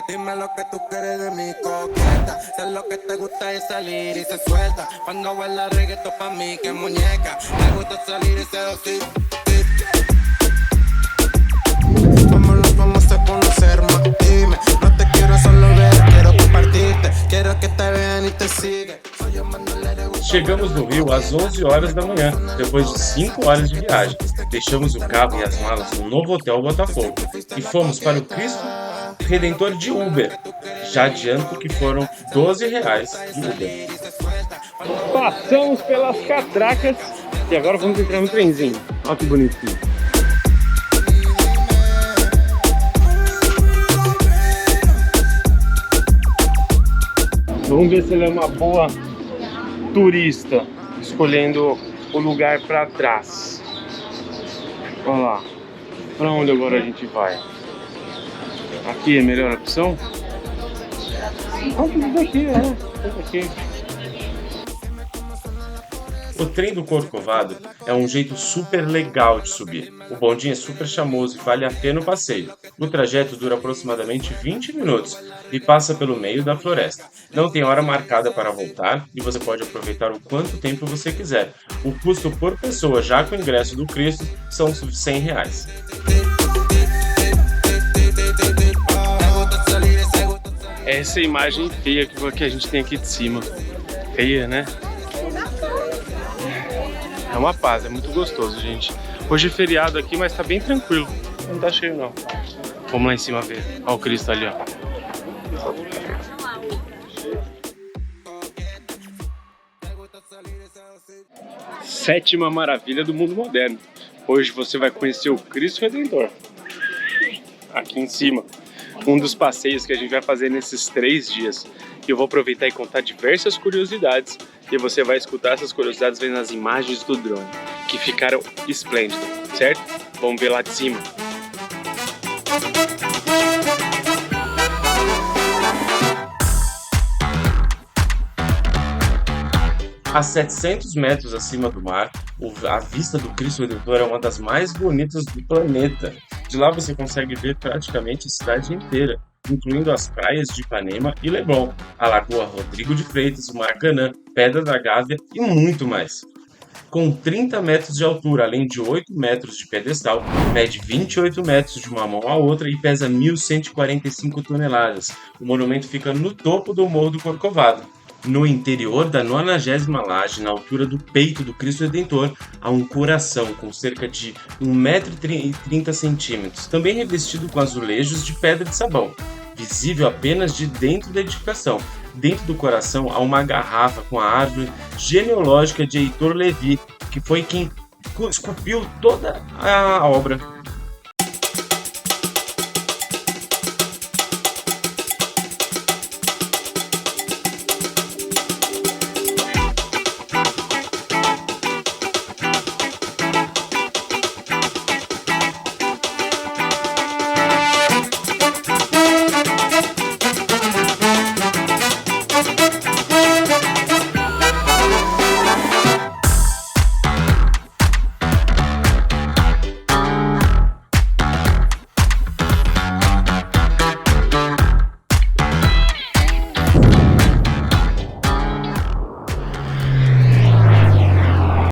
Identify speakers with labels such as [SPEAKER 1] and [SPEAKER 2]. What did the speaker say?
[SPEAKER 1] dime lo que tú quieres de mi coqueta. Sé lo que te gusta es salir y se suelta. Cuando baila reggaetón pa' mí que muñeca. Me gusta salir y seducir. Vamos a conocer más, dime. No te quiero solo ver, quiero compartirte. Quiero que te vean y te sigan.
[SPEAKER 2] Chegamos no Rio às 11 horas da manhã, depois de 5 horas de viagem. Deixamos o carro e as malas no novo Hotel Botafogo e fomos para o Cristo Redentor de Uber. Já adianto que foram R$ 12 de Uber. Passamos pelas catracas e agora vamos entrar no trenzinho. Olha que bonitinho. Vamos ver se ele é uma boa turista, escolhendo o lugar para trás. Olha lá, para onde agora a gente vai? Aqui é a melhor opção? Aqui, aqui. O trem do Corcovado é um jeito super legal de subir. O bondinho é super charmoso e vale a pena o passeio. O trajeto dura aproximadamente 20 minutos e passa pelo meio da floresta. Não tem hora marcada para voltar e você pode aproveitar o quanto tempo você quiser. O custo por pessoa, já com o ingresso do Cristo, são R$ 100. Essa é a imagem feia que a gente tem aqui de cima. Feia, né? É uma paz, é muito gostoso, gente. Hoje é feriado aqui, mas tá bem tranquilo. Não tá cheio, não. Vamos lá em cima ver. Olha o Cristo ali, ó. Sétima maravilha do mundo moderno. Hoje você vai conhecer o Cristo Redentor. Aqui em cima. Um dos passeios que a gente vai fazer nesses 3 dias. E eu vou aproveitar e contar diversas curiosidades. E você vai escutar essas curiosidades vendo as imagens do drone, que ficaram esplêndidas, certo? Vamos ver lá de cima. A 700 metros acima do mar, a vista do Cristo Redentor é uma das mais bonitas do planeta. De lá você consegue ver praticamente a cidade inteira, incluindo as praias de Ipanema e Leblon, a Lagoa Rodrigo de Freitas, o Maracanã, Pedra da Gávea e muito mais. Com 30 metros de altura, além de 8 metros de pedestal, mede 28 metros de uma mão à outra e pesa 1.145 toneladas. O monumento fica no topo do Morro do Corcovado. No interior da 90ª laje, na altura do peito do Cristo Redentor, há um coração com cerca de 1,30 m, também revestido com azulejos de pedra de sabão, visível apenas de dentro da edificação. Dentro do coração há uma garrafa com a árvore genealógica de Heitor Levi, que foi quem esculpiu toda a obra.